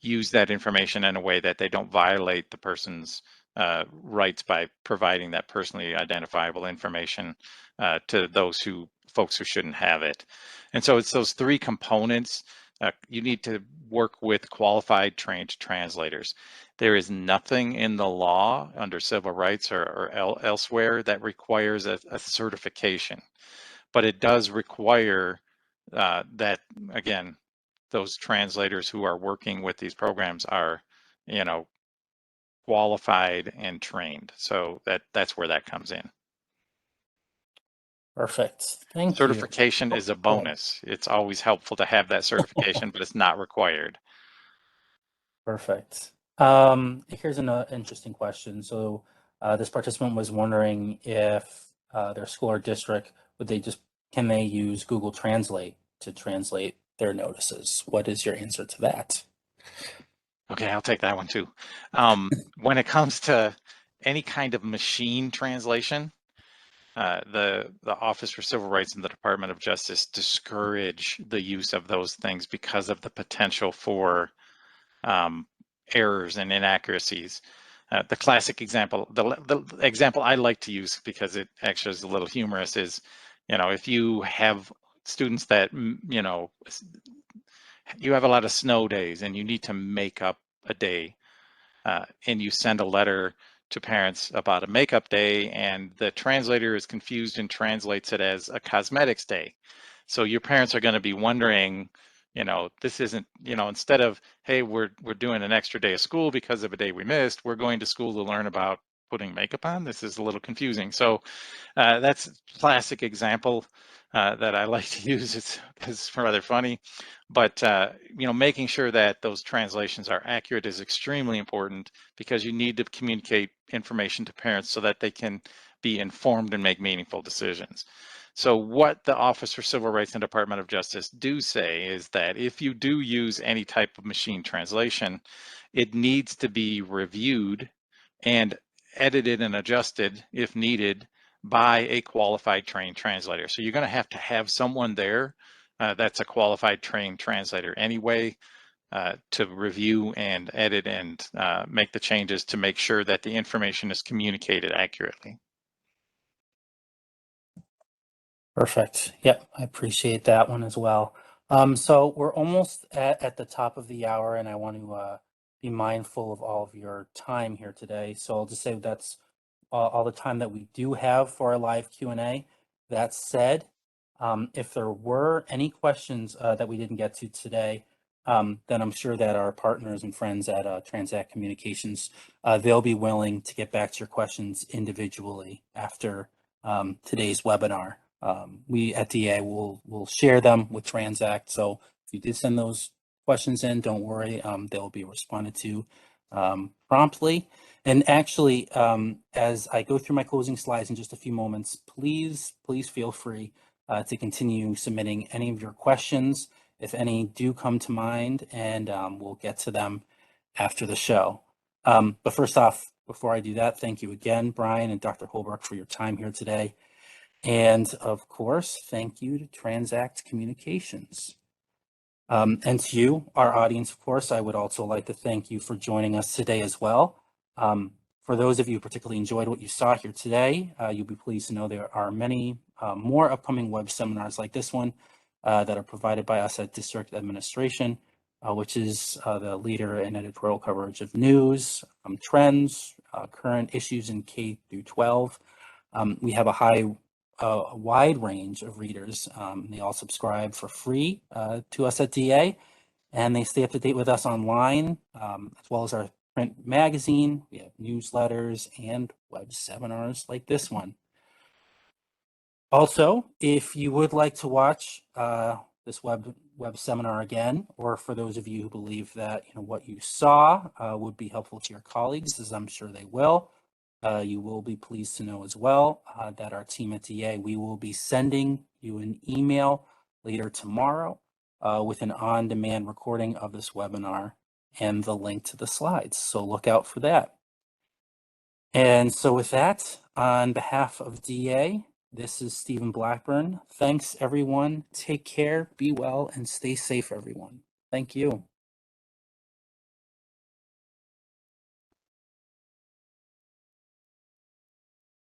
use that information in a way that they don't violate the person's rights by providing that personally identifiable information to those folks who shouldn't have it. And so it's those three components. You need to work with qualified trained translators. There is nothing in the law under civil rights or elsewhere that requires a certification, but it does require that, again, those translators who are working with these programs are, qualified and trained. So that's where that comes in. Perfect. Thank you. Certification is a bonus. It's always helpful to have that certification, but it's not required. Perfect. Here's an interesting question. So this participant was wondering if their school or district, can they use Google Translate to translate their notices? What is your answer to that? Okay, I'll take that one too. When it comes to any kind of machine translation, the Office for Civil Rights and the Department of Justice discourage the use of those things because of the potential for errors and inaccuracies. The classic example, the example I like to use because it actually is a little humorous, is, if you have students that, you have a lot of snow days and you need to make up a day, and you send a letter to parents about a makeup day, and the translator is confused and translates it as a cosmetics day. So your parents are going to be wondering, this isn't, instead of, hey, we're doing an extra day of school because of a day we missed, we're going to school to learn about putting makeup on. This is a little confusing. So that's a classic example that I like to use. It's rather funny, but making sure that those translations are accurate is extremely important, because you need to communicate information to parents so that they can be informed and make meaningful decisions. So what the Office for Civil Rights and Department of Justice do say is that if you do use any type of machine translation, it needs to be reviewed and edited and adjusted if needed by a qualified trained translator. So you're going to have someone there that's a qualified trained translator anyway, to review and edit and make the changes to make sure that the information is communicated accurately. Perfect. Yep, I appreciate that one as well. So we're almost at the top of the hour, and I want to be mindful of all of your time here today. So I'll just say that's all the time that we do have for our live Q&A. That said, if there were any questions that we didn't get to today, then I'm sure that our partners and friends at Transact Communications, they'll be willing to get back to your questions individually after today's webinar. We at DA will share them with Transact. So if you did send those questions in, don't worry, they'll be responded to promptly. And actually, as I go through my closing slides in just a few moments, please feel free to continue submitting any of your questions, if any do come to mind, and we'll get to them after the show. But first off, before I do that, thank you again, Brian and Dr. Holbrook, for your time here today. And of course, thank you to Transact Communications. And to you, our audience, of course, I would also like to thank you for joining us today as well. For those of you who particularly enjoyed what you saw here today, you'll be pleased to know there are many more upcoming web seminars like this one that are provided by us at District Administration, which is the leader in editorial coverage of news, trends, current issues in K through 12. We have a wide range of readers. They all subscribe for free to us at DA, and they stay up to date with us online, as well as our print magazine. We have newsletters and web seminars like this one. Also, if you would like to watch this web seminar again, or for those of you who believe that what you saw would be helpful to your colleagues, as I'm sure they will, you will be pleased to know as well that our team at DA, we will be sending you an email later tomorrow with an on-demand recording of this webinar and the link to the slides. So look out for that. And so with that, on behalf of DA, this is Stephen Blackburn. Thanks, everyone. Take care, be well, and stay safe, everyone. Thank you.